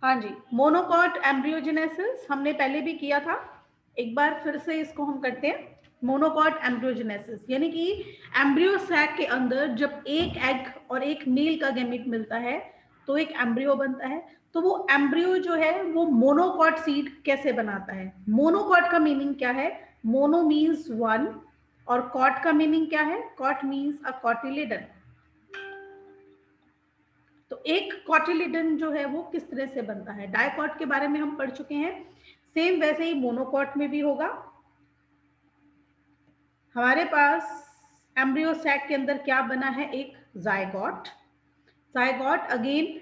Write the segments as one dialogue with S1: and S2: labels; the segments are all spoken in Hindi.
S1: हाँ जी, मोनोकॉट एम्ब्रियोजेनेसिस हमने पहले भी किया था, एक बार फिर से इसको हम करते हैं। मोनोकॉट एम्ब्रियोजेनेसिस यानी कि एम्ब्रियो सैक के अंदर जब एक एग और एक मेल का गैमेट मिलता है तो एक एम्ब्रियो बनता है। तो वो एम्ब्रियो जो है वो मोनोकॉट सीड कैसे बनाता है? मोनोकॉट का मीनिंग क्या है? मोनो मीन्स वन और कॉट का मीनिंग क्या है? Cot means a cotyledon. तो एक कॉटिलिडन जो है वो किस तरह से बनता है? डायकॉट के बारे में हम पढ़ चुके हैं, सेम वैसे ही मोनोकॉट में भी होगा। हमारे पास एम्ब्रियो सैक के अंदर क्या बना है? एक zygote. Zygote again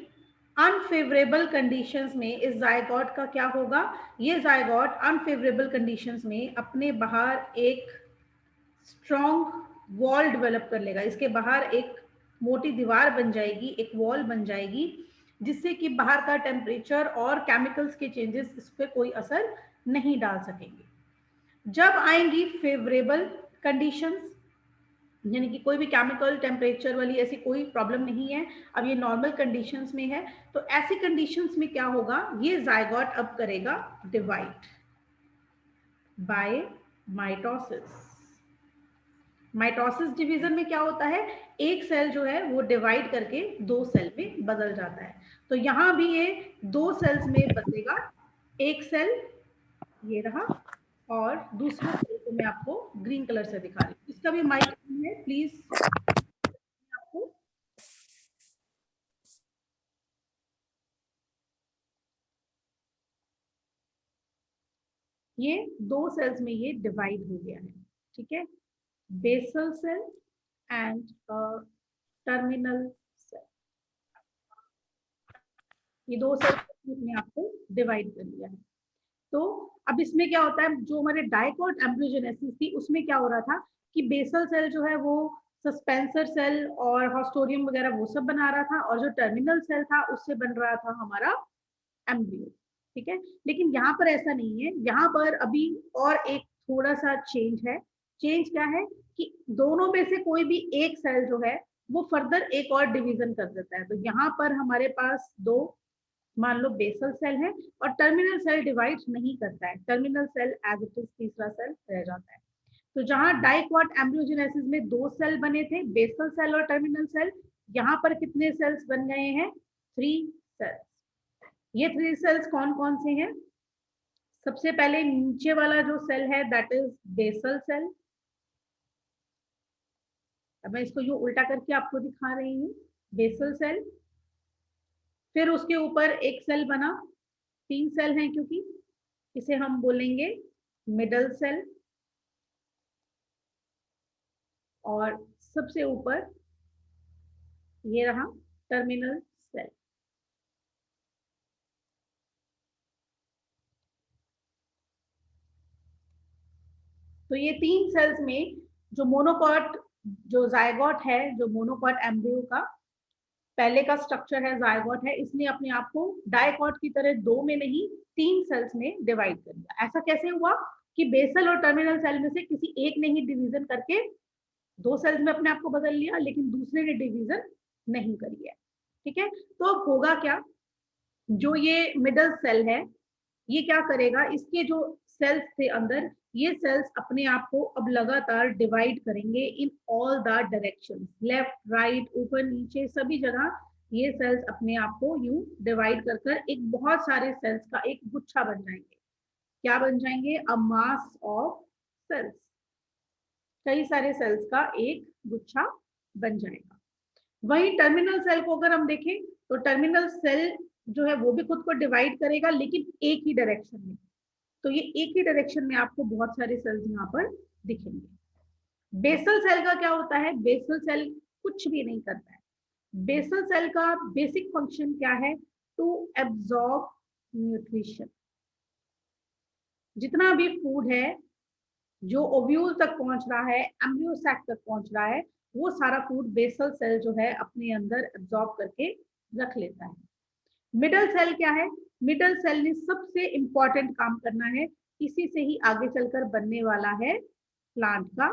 S1: unfavourable conditions में इस जायगॉट का क्या होगा? ये जायगॉट अनफेवरेबल कंडीशंस में अपने बाहर एक स्ट्रॉन्ग वॉल डेवलप कर लेगा। इसके बाहर एक मोटी दीवार बन जाएगी, एक वॉल बन जाएगी, जिससे कि बाहर का टेम्परेचर और केमिकल्स के चेंजेस इस पर कोई असर नहीं डाल सकेंगे। जब आएंगी फेवरेबल कंडीशंस, यानी कि कोई भी केमिकल टेम्परेचर वाली ऐसी कोई प्रॉब्लम नहीं है, अब ये नॉर्मल कंडीशंस में है, तो ऐसी कंडीशंस में क्या होगा? ये जायगॉट अब करेगा divide by mitosis. Mitosis division में क्या होता है? एक सेल जो है वो डिवाइड करके दो सेल में बदल जाता है। तो यहां भी ये दो सेल्स में बदलेगा। एक सेल ये रहा और दूसरे सेल को मैं आपको ग्रीन कलर से दिखा रही हूँ। इसका भी माइक है, प्लीज आपको ये दो सेल्स में ये डिवाइड हो गया है, ठीक है? Basal cell and terminal cell, ये दो सेल्स ने आपको डिवाइड कर लिया है। तो अब इसमें क्या होता है? जो हमारे डायकॉट एम्ब्रियोजेनेसिस थी उसमें क्या हो रहा था कि बेसल सेल जो है वो सस्पेंसर सेल और हॉस्टोरियम वगैरह वो सब बना रहा था, और जो टर्मिनल सेल था उससे बन रहा था हमारा एम्ब्रियो, ठीक है? लेकिन यहाँ पर ऐसा नहीं है, यहाँ पर अभी और एक थोड़ा सा चेंज है। चेंज क्या है कि दोनों में से कोई भी एक सेल जो है वो फर्दर एक और डिवीजन कर देता है। तो यहाँ पर हमारे पास दो, मान लो बेसल सेल है, और टर्मिनल सेल डिवाइड नहीं करता है, terminal cell as it is तीसरा सेल रह जाता है। तो जहां डाइक्वाट एम्ब्रियोजेनेसिस में दो सेल बने थे, बेसल सेल और टर्मिनल सेल, यहाँ पर कितने सेल्स बन गए हैं? 3 सेल्स। ये 3 सेल्स कौन कौन से हैं? सबसे पहले नीचे वाला जो सेल है दैट इज बेसल सेल। अब मैं इसको यूं उल्टा करके आपको दिखा रही हूँ, बेसल सेल। फिर उसके ऊपर एक सेल बना, 3 सेल हैं क्योंकि, इसे हम बोलेंगे मिडल सेल। और सबसे ऊपर ये रहा टर्मिनल सेल। तो ये 3 सेल्स में जो मोनोकॉट, जो जायगॉट है, जो मोनोकॉट एम्ब्रियो का पहले का स्ट्रक्चर है जायगॉट है, इसने अपने आप को डायकॉट की तरह दो में नहीं 3 सेल्स में डिवाइड कर दिया। ऐसा कैसे हुआ कि बेसल और टर्मिनल सेल में से किसी एक ने ही डिवीजन करके दो सेल्स में अपने आप को बदल लिया, लेकिन दूसरे ने डिवीजन नहीं करी है, ठीक है? तो अब होगा क्या? जो ये मिडल सेल है ये क्या करेगा? इसके जो सेल्स थे अंदर, ये सेल्स अपने आप को अब लगातार डिवाइड करेंगे in all the direction, left right ऊपर नीचे सभी जगह ये सेल्स अपने आप को यूं डिवाइड कर कर एक बहुत सारे सेल्स का एक गुच्छा बन जाएंगे। क्या बन जाएंगे? अ मास ऑफ सेल्स, कई सारे सेल्स का एक गुच्छा बन जाएगा। वही टर्मिनल सेल को अगर हम देखें तो टर्मिनल सेल जो है वो भी खुद को डिवाइड करेगा, लेकिन एक ही डायरेक्शन में। तो ये एक ही डायरेक्शन में आपको बहुत सारे सेल्स यहाँ पर दिखेंगे। बेसल सेल का क्या होता है? बेसल सेल कुछ भी नहीं करता है। बेसल सेल का बेसिक फंक्शन क्या है? To absorb nutrition. जितना भी फूड है जो ओव्यूल तक पहुंच रहा है, एम्ब्रियो सैक तक पहुंच रहा है, वो सारा फूड बेसल सेल जो है अपने अंदर एब्जॉर्ब करके रख लेता है। मिडल सेल क्या है? मिडल सेल ने सबसे इंपॉर्टेंट काम करना है, इसी से ही आगे चलकर बनने वाला है प्लांट का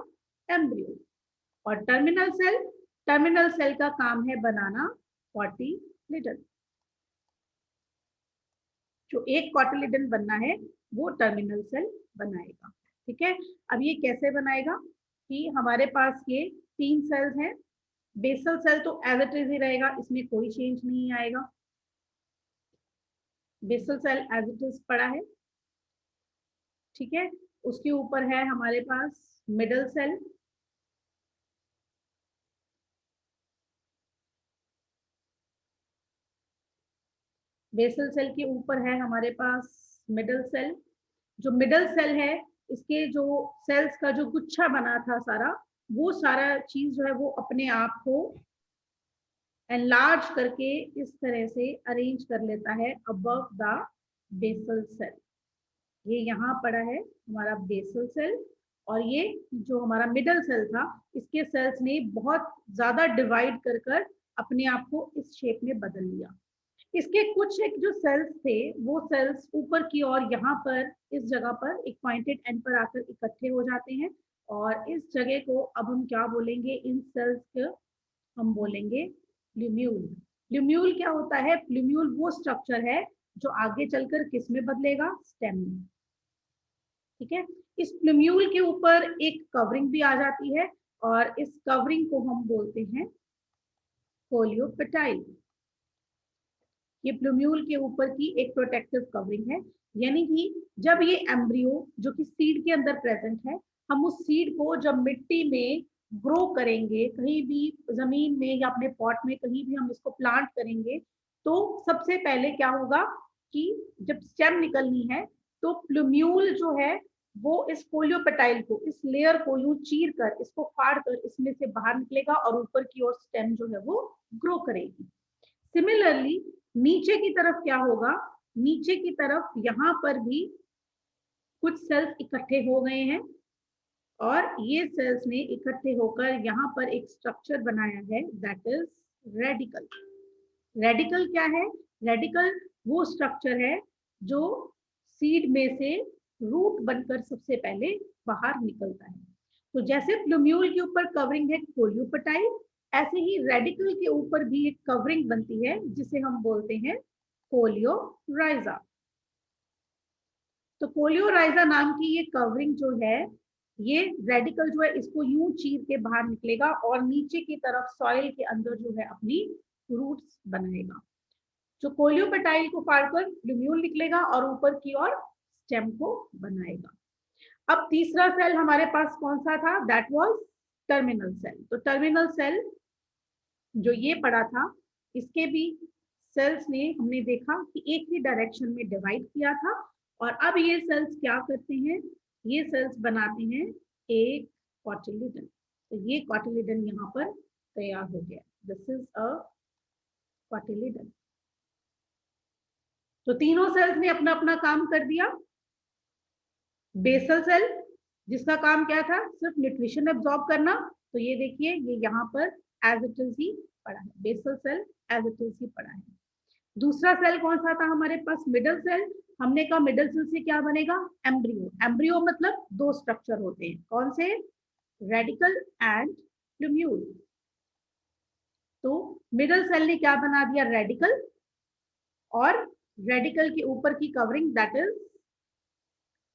S1: एम्ब्रियो। और टर्मिनल सेल का काम है बनाना कॉटिलिडन। जो एक कॉटिलिडन बनना है वो टर्मिनल सेल बनाएगा। ठीक है, अब ये कैसे बनाएगा कि हमारे पास ये 3 सेल्स हैं। बेसल सेल तो एज इट इज ही रहेगा, इसमें कोई चेंज नहीं आएगा। Basal cell as it is पड़ा है। ठीक है, उसके ऊपर है हमारे पास मिडल सेल, बेसल सेल के ऊपर है हमारे पास मिडल सेल। जो मिडल सेल है, इसके जो सेल्स का जो गुच्छा बना था सारा, वो सारा चीज जो है वो अपने आप को एनलार्ज करके इस तरह से अरेंज कर लेता है अबव द बेसल सेल। ये यहाँ पड़ा है हमारा बेसल सेल, और ये जो हमारा मिडल सेल था, इसके सेल्स ने बहुत ज्यादा डिवाइड कर कर अपने आप को इस शेप में बदल लिया। इसके कुछ एक जो सेल्स थे, वो सेल्स ऊपर की ओर यहाँ पर इस जगह पर एक पॉइंटेड एंड पर आकर इकट्ठे हो जाते हैं, और इस जगह को अब हम क्या बोलेंगे, इन सेल्स को हम बोलेंगे प्लूम्यूल। प्लूम्यूल क्या होता है? प्लूम्यूल वो स्ट्रक्चर है जो आगे चलकर किस में बदलेगा? स्टेम में। ठीक है, इस प्लूम्यूल के ऊपर एक कवरिंग भी आ जाती है, और इस कवरिंग को हम बोलते हैं फोलियोपेटाइल। ये प्लूम्यूल के ऊपर की एक प्रोटेक्टिव कवरिंग है, यानी कि जब ये एम्ब्रियो जो कि सीड के अंदर प्रेजेंट है, हम उस सीड को जब मिट्टी में ग्रो करेंगे, कहीं भी जमीन में या अपने पॉट में कहीं भी हम इसको प्लांट करेंगे, तो सबसे पहले क्या होगा कि जब स्टेम निकलनी है तो प्लूम्यूल जो है वो इस फोलियोपेटाइल को, इस लेयर को यूं चीर कर, इसको फाड़ कर इसमें से बाहर निकलेगा और ऊपर की ओर स्टेम जो है वो ग्रो करेगी। सिमिलरली नीचे की तरफ क्या होगा? नीचे की तरफ यहाँ पर भी कुछ सेल्स इकट्ठे हो गए हैं, और ये सेल्स ने इकट्ठे होकर यहाँ पर एक स्ट्रक्चर बनाया है, दैट इज रेडिकल। रेडिकल क्या है? रेडिकल वो स्ट्रक्चर है जो सीड में से रूट बनकर सबसे पहले बाहर निकलता है। तो जैसे प्लूम्यूल के ऊपर कवरिंग है फोलियोपेटाइल, ऐसे ही रेडिकल के ऊपर भी एक कवरिंग बनती है जिसे हम बोलते हैं कोलियोराइजा। तो कोलियोराइजा नाम की ये कवरिंग जो है, ये रेडिकल जो है इसको यूं चीर के बाहर निकलेगा और नीचे की तरफ सॉइल के अंदर जो है अपनी रूट्स बनाएगा। जो कोलियोपेटाइल को फाड़कर प्लूम्यूल निकलेगा और ऊपर की ओर स्टेम को बनाएगा। अब तीसरा सेल हमारे पास कौन सा था? That was terminal cell. तो टर्मिनल सेल जो ये पड़ा था, इसके भी सेल्स ने हमने देखा कि एक ही डायरेक्शन में डिवाइड किया था, और अब ये सेल्स क्या करते हैं? ये सेल्स बनाते हैं एक कॉटिलिडन। तो ये कॉटिलिडन यहाँ पर तैयार हो गया, दिस इज अ कॉटिलिडन। तो तीनों सेल्स ने अपना अपना काम कर दिया। बेसल सेल जिसका काम क्या था? सिर्फ न्यूट्रिशन एब्जॉर्ब करना, तो ये देखिए ये यहाँ पर एज इट इज ही पड़ा है, basal cell as it is ही पड़ा है। दूसरा सेल कौन सा था हमारे पास? Middle cell. हमने कहा मिडल सेल से क्या बनेगा? एम्ब्रियो। एम्ब्रियो मतलब दो स्ट्रक्चर होते हैं, कौन से? Radical and plumule. तो मिडल सेल ने क्या बना दिया? रेडिकल, और रेडिकल के ऊपर की कवरिंग दैट इज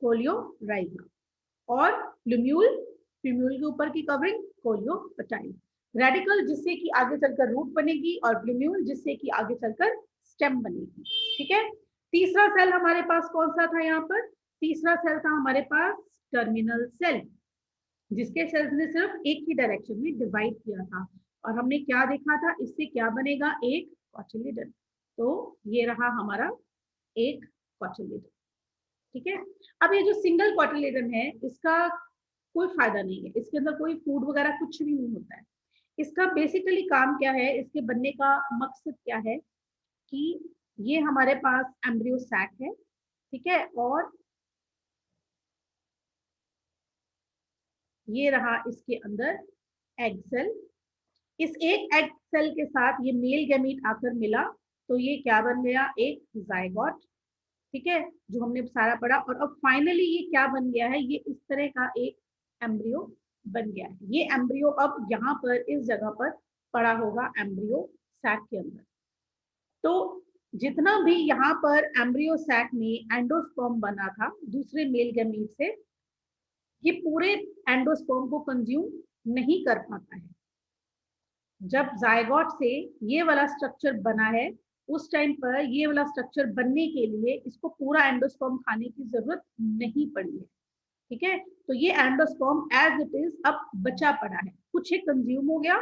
S1: कोलियोराइजा, और प्लूम्यूल, प्लूम्यूल के ऊपर की कवरिंग कोलियोपेटाइल। रेडिकल जिससे कि आगे चलकर रूट बनेगी, और प्लूम्यूल जिससे कि आगे चलकर स्टेम बनेगी। ठीक है, तीसरा सेल हमारे पास कौन सा था? यहाँ पर तीसरा सेल था हमारे पास टर्मिनल सेल, जिसके सेल्स ने सिर्फ एक ही डायरेक्शन में डिवाइड किया था, और हमने क्या देखा था? इससे क्या बनेगा? एक कॉटिलिडन। तो ये रहा हमारा एक कॉटिलिडन। ठीक है, अब ये जो सिंगल कॉटिलिडन है, इसका कोई फायदा नहीं है, इसके अंदर कोई फूड वगैरह कुछ भी नहीं होता है। इसका बेसिकली काम क्या है? इसके बनने का मकसद क्या है कि ये हमारे पास एम्ब्रियो सैक है, ठीक है, और ये रहा इसके अंदर एग सेल। इस एक एग सेल के साथ ये मेल गैमीट आकर मिला, तो ये क्या बन गया? एक जायगोट। ठीक है, जो हमने सारा पढ़ा, और अब फाइनली ये क्या बन गया है? ये इस तरह का एक एम्ब्रियो बन गया है। ये एम्ब्रियो अब यहाँ पर इस जगह पर पड़ा होगा एम्ब्रियो सैक के अंदर। तो जितना भी यहाँ पर एम्ब्रियो सैक में एंडोस्पर्म बना था दूसरे मेल गैमीट से, ये पूरे एंडोस्पर्म को कंज्यूम नहीं कर पाता है। जब जायगोट से ये वाला स्ट्रक्चर बना है, उस टाइम पर ये वाला स्ट्रक्चर बनने के लिए इसको पूरा एंडोस्पर्म खाने की जरूरत नहीं पड़ी है। ठीक है, तो ये एंडोस्पर्म एज इट इज अब बचा पड़ा है, कुछ एक कंज्यूम हो गया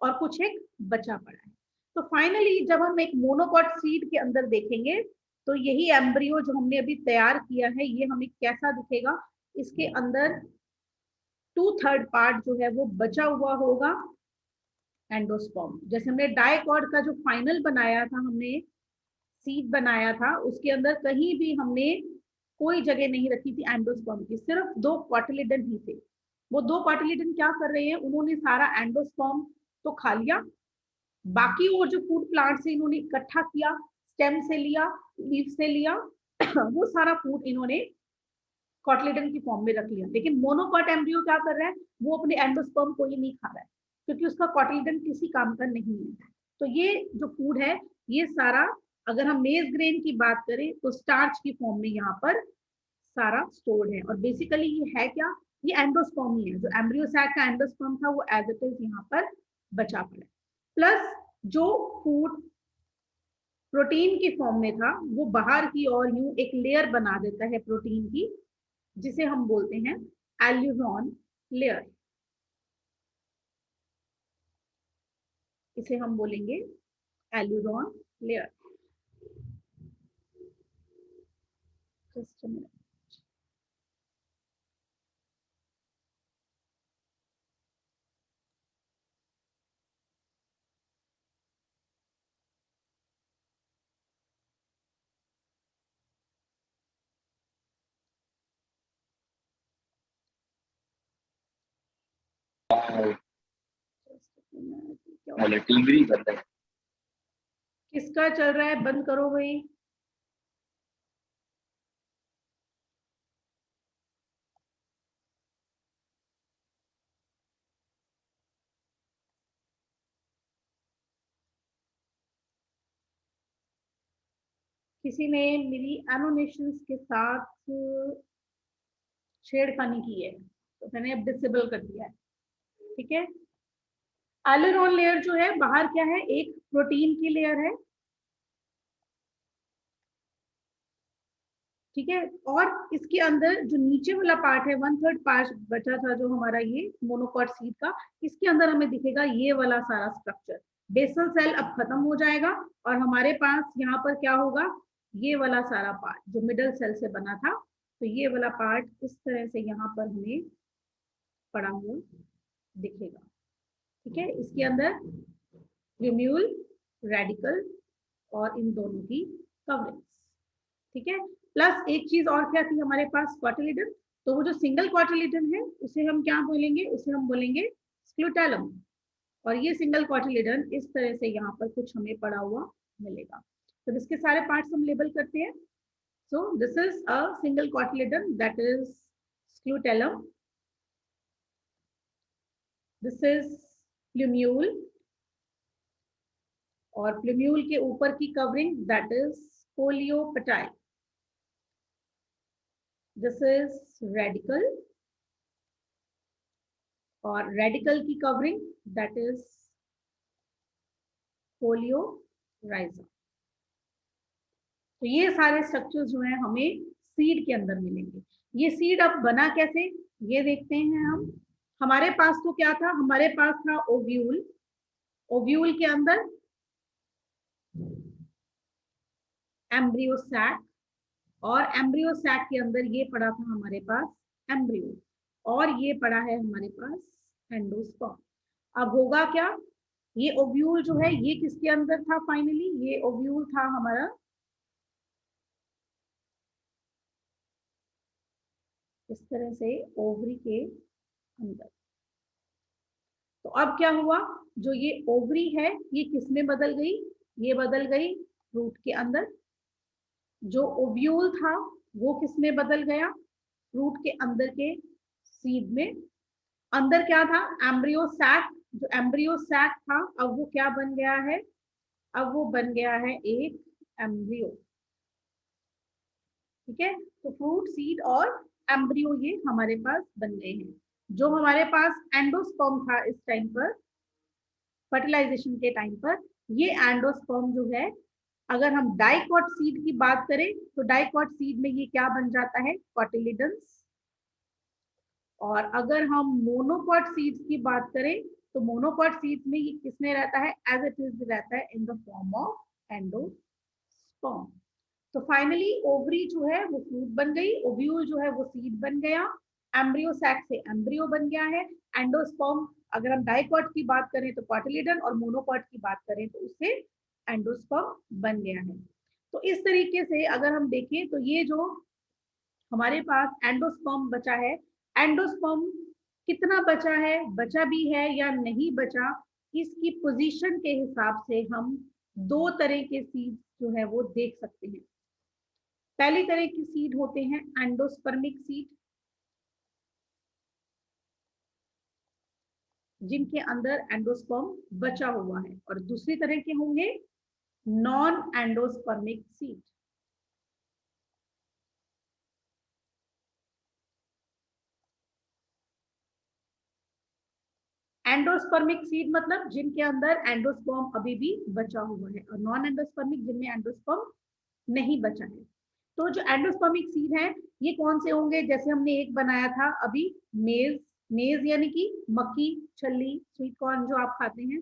S1: और कुछ एक बचा पड़ा है। तो फाइनली जब हम एक मोनोकॉट सीड के अंदर देखेंगे तो यही एम्ब्रियो जो हमने अभी तैयार किया है ये हमें कैसा दिखेगा। इसके अंदर 2/3 पार्ट जो है वो बचा हुआ होगा एंडोस्पर्म। जैसे हमने डाइकॉट का जो फाइनल बनाया था, हमने सीड बनाया था, उसके अंदर कहीं भी हमने कोई जगह नहीं रखी थी एंडोस्पर्म की, सिर्फ 2 कॉटिलिडन ही थे। वो 2 कॉटिलिडन क्या कर रहे हैं, उन्होंने सारा एंडोस्पर्म तो खा लिया, बाकी वो जो फूड प्लांट से इन्होंने इकट्ठा किया, स्टेम से लिया, लीफ से लिया वो सारा फूड इन्होंने कॉटिलिडन की फॉर्म में रख लिया। लेकिन मोनोकॉट एम्ब्रियो क्या कर रहा है, वो अपने एंडोस्पर्म को ही नहीं खा रहा है, क्योंकि उसका कॉटिलिडन किसी काम का नहीं है। तो ये जो फूड है ये सारा, अगर हम मेज ग्रेन की बात करें तो स्टार्च की फॉर्म में यहाँ पर सारा स्टोर्ड है। और बेसिकली ये है क्या, ये एंडोस्पर्म ही है, जो एम्ब्रियो सैक का एंडोस्पर्म था वो एज इट इज यहाँ पर बचा पड़ा है। प्लस जो फूड प्रोटीन की फॉर्म में था वो बाहर की ओर यूं एक लेयर बना देता है प्रोटीन की, जिसे हम बोलते हैं एल्यूरॉन लेयर। इसे हम बोलेंगे aleurone layer. Just a minute.
S2: TV बंद है।
S1: किसका चल रहा है, बंद करो भाई। किसी ने मेरी एनोनेशंस के साथ छेड़खानी की है तो मैंने अब डिसेबल कर दिया है। ठीक है, एलुरोन लेयर जो है बाहर क्या है, एक प्रोटीन की लेयर है। ठीक है, और इसके अंदर जो नीचे वाला पार्ट है, 1/3 पार्ट बचा था जो हमारा ये मोनोकॉट सीड का, इसके अंदर हमें दिखेगा ये वाला सारा स्ट्रक्चर। बेसल सेल अब खत्म हो जाएगा और हमारे पास यहाँ पर क्या होगा, ये वाला सारा पार्ट जो मिडल सेल से बना था। तो ये वाला पार्ट इस तरह से यहाँ पर हमें पड़ा हुआ दिखेगा। ठीक है, इसके अंदर प्लूम्यूल, रेडिकल और इन दोनों की कवरेज। ठीक है, प्लस एक चीज और क्या थी हमारे पास, क्वार्टिलिडन। तो वो जो सिंगल क्वार्टिलिडन है उसे हम क्या बोलेंगे, उसे हम बोलेंगे स्क्लूटैलम। और ये सिंगल क्वार्टिलिडन इस तरह से यहाँ पर कुछ हमें पड़ा हुआ मिलेगा। तो इसके सारे पार्ट्स हम लेबल करते हैं। So this is a single cotyledon, that is scutellum. This is plumule, और प्लूम्यूल के ऊपर की covering that is coleoptile. This is radicle, और रेडिकल की कवरिंग दैट इज पोलियोराइजा। तो ये सारे स्ट्रक्चर्स जो है हमें सीड के अंदर मिलेंगे। ये सीड अब बना कैसे, ये देखते हैं हम। हमारे पास तो क्या था, हमारे पास था ओव्यूल। ओव्यूल के अंदर एम्ब्रियो सैक, और एम्ब्रियो सैक के अंदर ये पड़ा था हमारे पास एम्ब्रियो, और ये पड़ा है हमारे पास एंडोस्पर्म। अब होगा क्या, ये ओव्यूल जो है ये किसके अंदर था, फाइनली ये ओव्यूल था हमारा इस तरह से ओवरी के अंदर। तो अब क्या हुआ, जो ये ओवरी है ये किस में बदल गई, ये बदल गई फ्रूट के अंदर। जो ओव्यूल था वो किस में बदल गया, फ्रूट के अंदर के सीड में। अंदर क्या था, एम्ब्रियो सैक। जो एम्ब्रियो सैक था अब वो क्या बन गया है, अब वो बन गया है एक एम्ब्रियो। ठीक है, तो फ्रूट, सीड और एम्ब्रियो ये हमारे पास बन गए हैं। जो हमारे पास एंडोस्पर्म था इस टाइम पर, फर्टिलाइजेशन के टाइम पर, ये एंडोस्पर्म जो है, अगर हम डाइकॉट सीड की बात करें तो डाइकॉट सीड में ये क्या बन जाता है, कॉटिलिडन्स। और अगर हम मोनोकॉट सीड्स की बात करें तो मोनोकॉट सीड्स में ये किसमें रहता है, एज इट इज रहता है in the form of endosperm. तो फाइनली ओवरी जो है वो फ्रूट बन गई, ओव्यूल जो है वो सीड बन गया, एम्ब्रियो सैक से एम्ब्रियो बन गया है, एंडोस्पर्म अगर हम डाइकॉट की बात करें तो कॉटिलिडन, और मोनोकॉट की बात करें तो उससे एंडोस्पर्म बन गया है। तो इस तरीके से अगर हम देखें तो ये जो हमारे पास एंडोस्पर्म बचा है, एंडोस्पर्म कितना बचा है, बचा भी है या नहीं बचा, इसकी पोजीशन के हिसाब से हम दो तरह के सीड जो है वो देख सकते हैं। पहली तरह की सीड होते हैं एंडोस्पर्मिक सीड, जिनके अंदर एंडोस्पर्म बचा हुआ है, और दूसरी तरह के होंगे non endospermic seed. Endospermic seed मतलब जिनके अंदर एंडोस्पर्म अभी भी बचा हुआ है, और नॉन एंडोस्पर्मिक जिनमें एंडोस्पर्म नहीं बचा है। तो जो एंडोस्पर्मिक सीड है ये कौन से होंगे, जैसे हमने एक बनाया था अभी मेज, मेज यानी कि मक्की, छल्ली, स्वीट कॉर्न जो आप खाते हैं।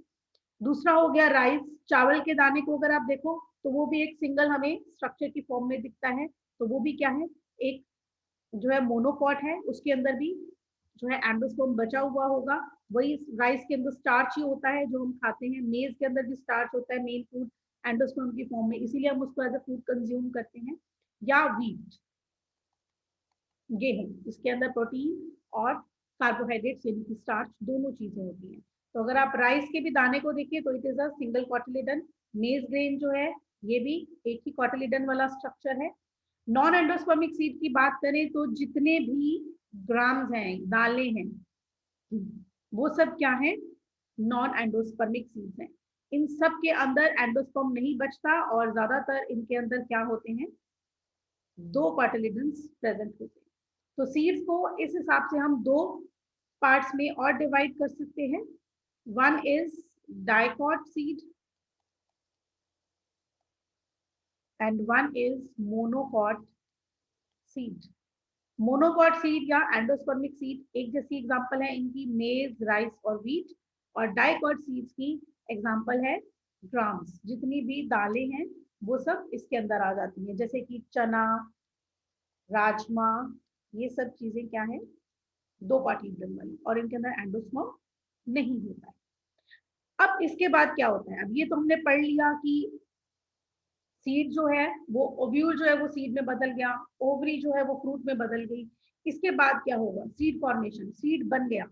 S1: दूसरा हो गया राइस, चावल के दाने को अगर आप देखो तो वो भी एक सिंगल हमें स्ट्रक्चर की फॉर्म में दिखता है, तो वो भी क्या है, एक जो है मोनोकॉट है, उसके अंदर भी जो है एंडोस्पर्म बचा हुआ होगा। वही राइस के अंदर स्टार्च ही होता है जो हम खाते हैं, मेज के अंदर भी स्टार्च होता है, मेन फूड एंडोस्पर्म की फॉर्म में, इसीलिए हम उसको एज अ फूड कंज्यूम करते हैं। या व्हीट, गेहूं, इसके अंदर प्रोटीन और कार्बोहाइड्रेट्स यानी कि स्टार्च दोनों चीजें होती हैं। तो अगर आप राइस के भी दाने को देखिए तो it is a single cotyledon, मेज ग्रेन जो है ये भी एक ही कॉटिलिडन वाला स्ट्रक्चर है। नॉन एंडोस्पर्मिक सीड की बात करें तो जितने भी ग्राम्स हैं, दालें हैं, वो सब क्या है, नॉन एंडोस्पर्मिक सीड्स हैं। इन सब के अंदर एंडोस्पर्म नहीं बचता, और ज्यादातर इनके अंदर क्या होते हैं, दो कॉटिलिडन्स प्रेजेंट होते हैं। तो सीड्स को इस हिसाब से हम दो पार्ट्स में और डिवाइड कर सकते हैं। One is dicot seed and one is monocot seed. Monocot seed या एंडोस्पर्मिक सीड एक जैसी एग्जांपल है इनकी, मेज, राइस और व्हीट। और डाइकॉट सीड्स की एग्जांपल है ग्राम्स, जितनी भी दालें हैं वो सब इसके अंदर आ जाती हैं, जैसे कि चना, राजमा, ये सब चीजें क्या है, दो कॉटिलिडन वाली, और इनके अंदर एंडोस्पर्म नहीं होता है। अब इसके बाद क्या होता है, अब ये तो हमने पढ़ लिया कि सीड जो है वो ओव्यूल जो है वो सीड में बदल गया, ओवरी जो है वो फ्रूट में बदल गई। इसके बाद क्या होगा, सीड फॉर्मेशन, सीड बन गया।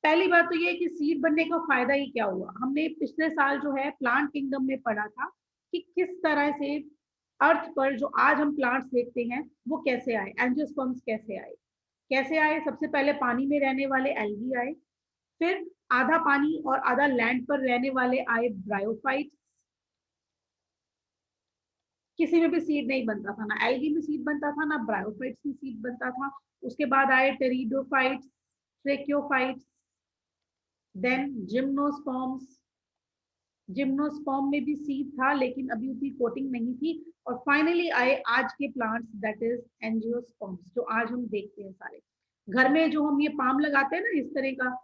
S1: पहली बात तो ये कि सीड बनने का फायदा ही क्या हुआ, हमने पिछले साल जो है प्लांट किंगडम में पढ़ा था कि किस तरह से अर्थ पर जो आज हम प्लांट्स देखते हैं वो कैसे आए, एंजियोस्पर्म्स कैसे आए, कैसे आए। सबसे पहले पानी में रहने वाले एल्गी आए, फिर आधा पानी और आधा लैंड पर रहने वाले आए ब्रायोफाइट्स। किसी में भी सीड नहीं बनता था, ना एल्गी में सीड बनता था, ना ब्रायोफाइट्स में सीड बनता था। उसके बाद आए pteridophytes, tracheophytes, then gymnosperms. Gymnosperm में भी सीड था लेकिन अभी उतनी कोटिंग नहीं थी। और फाइनली आए आज के प्लांट्स, दैट इज एंजियोस्पर्म्स, जो आज हम देखते हैं सारे घर में। जो हम ये पाम लगाते हैं ना, इस तरह का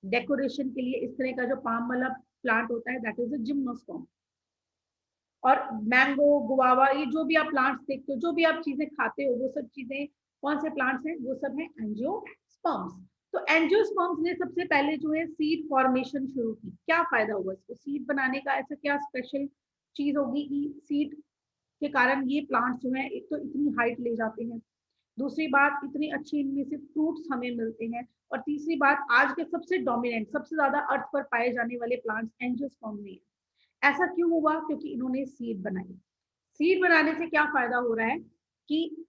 S1: डेकोरेशन के लिए, इस तरह का जो पाम वाला प्लांट होता है, दैट इज अ जिम्नोस्पर्म। और मैंगो, गुआवा, ये जो भी आप प्लांट्स देखते हो, जो भी आप चीजें खाते हो, वो सब चीजें कौन से प्लांट्स हैं, वो सब हैं एंजियोस्पर्म्स। तो एंजियोस्पर्म्स ने सबसे पहले जो है सीड फॉर्मेशन शुरू की। क्या फायदा हुआ इसको सीड बनाने का, ऐसा क्या स्पेशल चीज होगी कि सीड के कारण ये प्लांट्स जो है एक तो इतनी हाइट ले जाते हैं, दूसरी बात इतनी अच्छी इनमें से फ्रूट्स हमें मिलते हैं, और तीसरी बात आज के सबसे डोमिनेंट, सबसे ज्यादा अर्थ पर पाए जाने वाले प्लांट्स एंजियोस्पर्म में है। ऐसा क्यों हुआ, क्योंकि इन्होंने सीड बनाई। सीड बनाने से क्या फायदा हो रहा है कि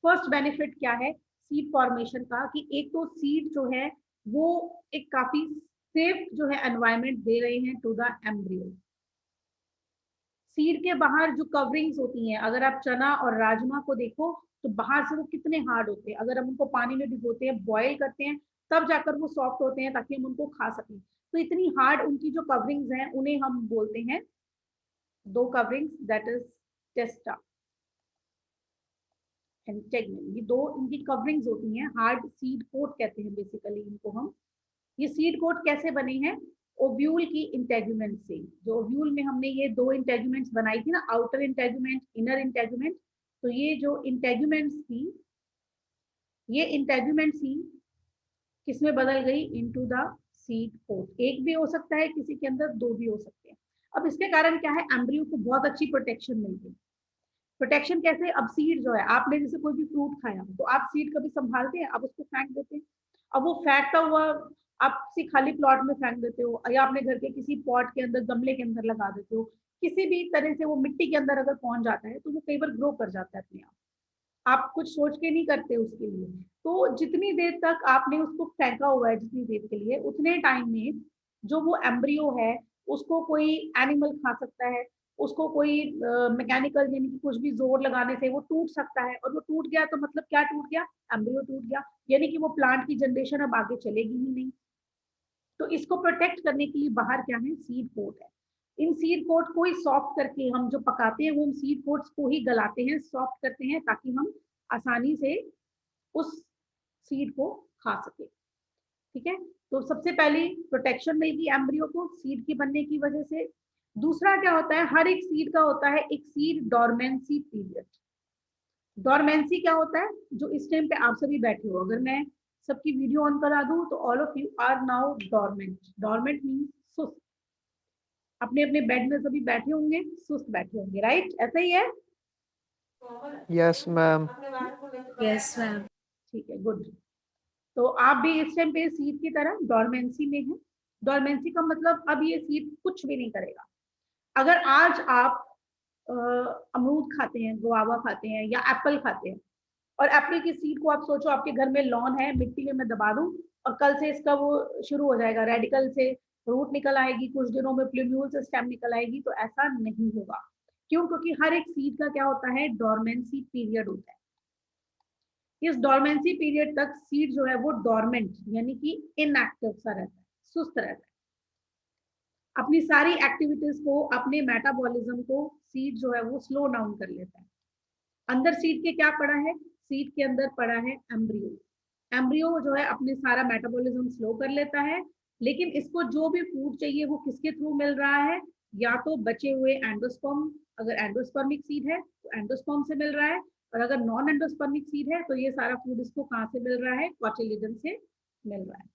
S1: फर्स्ट बेनिफिट क्या है सीड फॉर्मेशन का, कि एक तो सीड जो है वो एक काफी सेफ जो है एनवायरनमेंट दे रहे हैं टू द एम्ब्रियो। सीड के बाहर जो कवरिंग्स होती हैं, अगर आप चना और राजमा को देखो तो बाहर से वो कितने हार्ड होते हैं, अगर हम उनको पानी में भिगोते हैं, बॉईल करते हैं, तब जाकर वो सॉफ्ट होते हैं ताकि हम उनको खा सकें। तो इतनी हार्ड उनकी जो कवरिंग्स हैं उन्हें हम बोलते हैं, दो coverings, that is टेस्टा and tegmen. ये दो इनकी कवरिंग्स होती हैं, हार्ड सीड कोट कहते हैं बेसिकली इनको हम। ये सीड कोट कैसे बने हैं? ओव्यूल की इंटेगुमेंट से। जो ओव्यूल में हमने ये दो इंटेगुमेंट्स बनाई थी ना, आउटर इंटेगुमेंट, इनर इंटेगुमेंट, तो ये जो इंटेगुमेंट्स थी, ये इंटेगुमेंट्स ही किसमें बदल गई? Into the seed coat. एक भी हो सकता है किसी के अंदर, दो भी हो सकते हैं। अब इसके कारण क्या है, एम्ब्रियो को बहुत अच्छी प्रोटेक्शन मिल गई। प्रोटेक्शन कैसे? अब सीड जो है, आपने जैसे कोई भी फ्रूट खाया तो आप सीड कभी संभालते हैं? आप उसको फेंक देते हैं। अब वो फेंकता हुआ आप किसी खाली प्लॉट में फेंक देते हो, या अपने घर के किसी पॉट के अंदर, गमले के अंदर लगा देते हो, किसी भी तरह से वो मिट्टी के अंदर अगर पहुंच जाता है तो वो कई बार ग्रो कर जाता है अपने आप कुछ सोच के नहीं करते उसके लिए। तो जितनी देर तक आपने उसको फेंका हुआ है, जितनी देर के लिए, उतने टाइम में जो वो एम्ब्रियो है उसको कोई एनिमल खा सकता है, उसको कोई मैकेनिकल यानी कि कुछ भी जोर लगाने से वो टूट सकता है, और वो टूट गया तो मतलब क्या टूट गया? एम्ब्रियो टूट गया, यानी कि वो प्लांट की जनरेशन अब आगे चलेगी ही नहीं। तो इसको प्रोटेक्ट करने के लिए बाहर क्या है? सीड कोट है। इन सीड कोट को ही सॉफ्ट करके हम जो पकाते हैं, वो सीड कोट्स को ही गलाते हैं, सॉफ्ट करते हैं, ताकि हम आसानी से उस सीड को खा सके। ठीक है, तो सबसे पहली प्रोटेक्शन मिलेगी एम्ब्रियो को सीड के बनने की वजह से। दूसरा क्या होता है, हर एक सीड का होता है एक सीड डोरमेंसी पीरियड। डोरमेंसी क्या होता है? जो इस टाइम पे आप सभी बैठे हो, अगर मैं सबकी वीडियो ऑन करा दूं तो all of you are now dormant. Dormant means सुस्त, अपने अपने बेड में सभी बैठे होंगे, सुस्त बैठे होंगे, राइट? ऐसा ही है?
S3: Yes ma'am.
S4: Yes ma'am.
S1: ठीक है, गुड। तो आप भी इस टाइम पे सीड की तरह डोरमेंसी में है। डोरमेंसी का मतलब अब ये सीड कुछ भी नहीं करेगा। अगर आज आप अमरूद खाते हैं, गुआवा खाते हैं या एप्पल खाते हैं, और एप्पल की सीड को आप सोचो आपके घर में लॉन है, मिट्टी में मैं दबा दूं और कल से इसका वो शुरू हो जाएगा, रेडिकल से रूट निकल आएगी, कुछ दिनों में प्लूम्यूल से स्टेम निकल आएगी, तो ऐसा नहीं होगा। क्यों? क्योंकि हर एक सीड का क्या होता है? डोरमेंसी पीरियड होता है। इस डोरमेंसी पीरियड तक सीड जो है वो डोरमेंट यानी कि इनएक्टिव सा रहता है, सुस्त रहता है। अपनी सारी एक्टिविटीज को, अपने मेटाबॉलिज्म को सीड जो है वो स्लो डाउन कर लेता है। अंदर सीड के क्या पड़ा है? सीड के अंदर पड़ा है एम्ब्रियो। एम्ब्रियो जो है अपने सारा मेटाबॉलिज्म स्लो कर लेता है, लेकिन इसको जो भी फूड चाहिए वो किसके थ्रू मिल रहा है? या तो बचे हुए एंडोस्पर्म, अगर एंडोस्पर्मिक सीड है तो एंडोस्पर्म से मिल रहा है, और अगर नॉन एंडोस्पर्मिक सीड है तो ये सारा फूड इसको कहाँ से मिल रहा है? कोटिलिडन से मिल रहा है।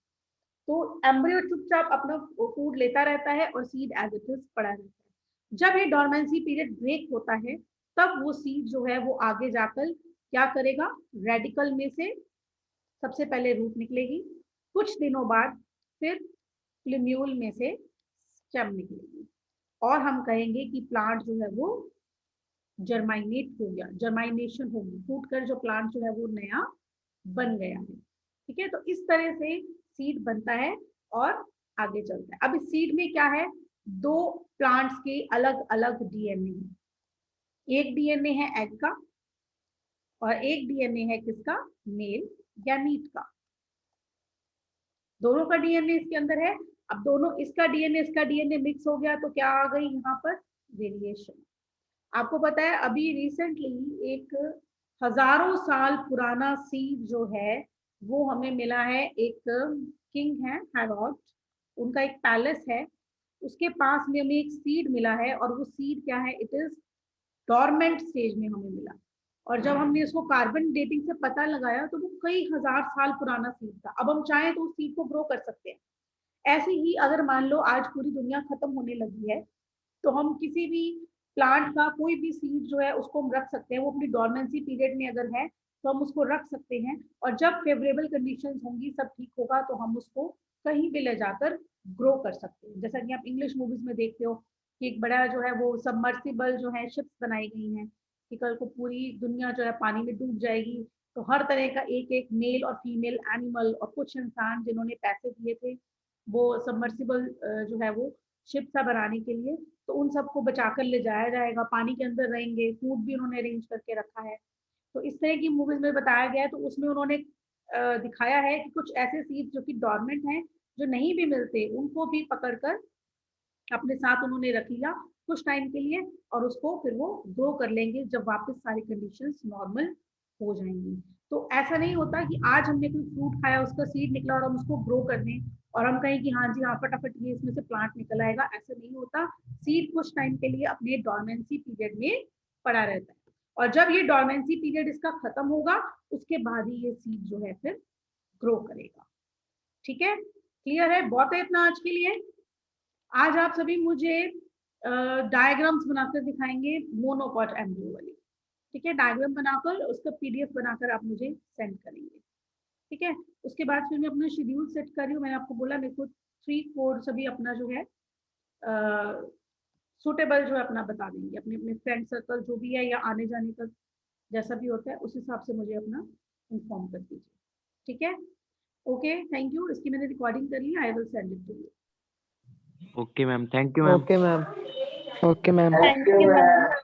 S1: तो एम्ब्रियो चुपचाप अपना फूड लेता रहता है और सीड एज इट इज पड़ा रहता है। जब ये डोरमेंसी पीरियड ब्रेक होता है, तब वो सीड जो है वो आगे जाकर क्या करेगा? रेडिकल में से सबसे पहले रूट निकलेगी, कुछ दिनों बाद फिर प्लूम्यूल में से स्टेम निकलेगी, और हम कहेंगे कि प्लांट जो है वो जर्माइनेट हो गया, जर्माइनेशन होगी, फूट कर जो प्लांट जो है वो नया बन गया है। ठीक है, तो इस तरह से सीड बनता है और आगे चलता है। अब इस सीड में क्या है? दो प्लांट्स के अलग अलग डीएनए है। एक डीएनए है एग का, और एक डीएनए है किसका? मेल गैमीट का। दोनों का डीएनए इसके अंदर है। अब दोनों, इसका डीएनए इसका डीएनए मिक्स हो गया तो क्या आ गई यहाँ पर? वेरिएशन। आपको पता है अभी रिसेंटली एक हजारों साल पुराना सीड जो है वो हमें मिला है। एक किंग है हेरोड, उनका एक पैलेस है, उसके पास में हमें एक सीड मिला है, और वो सीड क्या है? इट इज डॉर्मेंट स्टेज में हमें मिला। और जब हमने इसको कार्बन डेटिंग से पता लगाया तो वो कई हजार साल पुराना सीड था। अब हम चाहें तो उस सीड को ग्रो कर सकते हैं। ऐसे ही अगर मान लो आज पूरी दुनिया खत्म होने लगी है, तो हम किसी भी प्लांट का कोई भी सीड जो है उसको हम रख सकते हैं। वो अपनी डोरमेंसी पीरियड में अगर है तो हम उसको रख सकते हैं, और जब फेवरेबल कंडीशंस होंगी, सब ठीक होगा, तो हम उसको कहीं भी ले जाकर ग्रो कर सकते हैं। जैसा कि आप इंग्लिश मूवीज में देखते हो कि एक बड़ा जो है वो सबमर्सिबल जो है शिप्स बनाई गई हैं कि कल को पूरी दुनिया जो है पानी में डूब जाएगी, तो हर तरह का एक एक मेल और फीमेल एनिमल और कुछ इंसान जिन्होंने पैसे दिए थे, वो सबमर्सिबल जो है वो शिप सा बनाने के लिए, तो उन सबको बचाकर ले जाया जाएगा, पानी के अंदर रहेंगे, फूड भी उन्होंने अरेंज करके रखा है। तो इस तरह की मूवीज में बताया गया है। तो उसमें उन्होंने दिखाया है कि कुछ ऐसे सीड्स जो कि डॉर्मेंट हैं, जो नहीं भी मिलते, उनको भी पकड़कर अपने साथ उन्होंने रख लिया कुछ टाइम के लिए, और उसको फिर वो ग्रो कर लेंगे जब वापस सारी कंडीशंस नॉर्मल हो जाएंगी। तो ऐसा नहीं होता कि आज हमने कोई फ्रूट खाया, उसका सीड निकला और हम उसको ग्रो कर दें और हम कहें कि हाँ जी हाँ फटाफट ये इसमें से प्लांट निकल आएगा। ऐसा नहीं होता। सीड कुछ टाइम के लिए अपने डॉर्मेंसी पीरियड में पड़ा रहता है, और जब ये डॉर्मेंसी पीरियड इसका खत्म होगा, उसके बाद ही ये सीड जो है फिर ग्रो करेगा। ठीक है, क्लियर है? बहुत है इतना आज के लिए। आज आप सभी मुझे डायग्राम्स बनाकर दिखाएंगे मोनोकॉट एम्ब्रियो वाली। ठीक है, डायग्राम बनाकर उसका पीडीएफ बनाकर आप मुझे सेंड करेंगे। ठीक है, उसके बाद फिर मैं अपना शेड्यूल सेट कर रही हूँ। मैंने आपको बोला मेरे को 3-4 सभी अपना जो है सूटेबल जो है अपना बता देंगे, अपने अपने फ्रेंड सर्कल जो भी है या आने जाने का जैसा भी होता है उस हिसाब से मुझे अपना इन्फॉर्म कर दीजिए। ठीक है, ओके, थैंक यू। इसकी मैंने रिकॉर्डिंग कर ली, I will send it to you.
S2: Okay ma'am, thank you ma'am.
S3: Okay, ma'am. Okay, ma'am.
S5: Thank you, ma'am.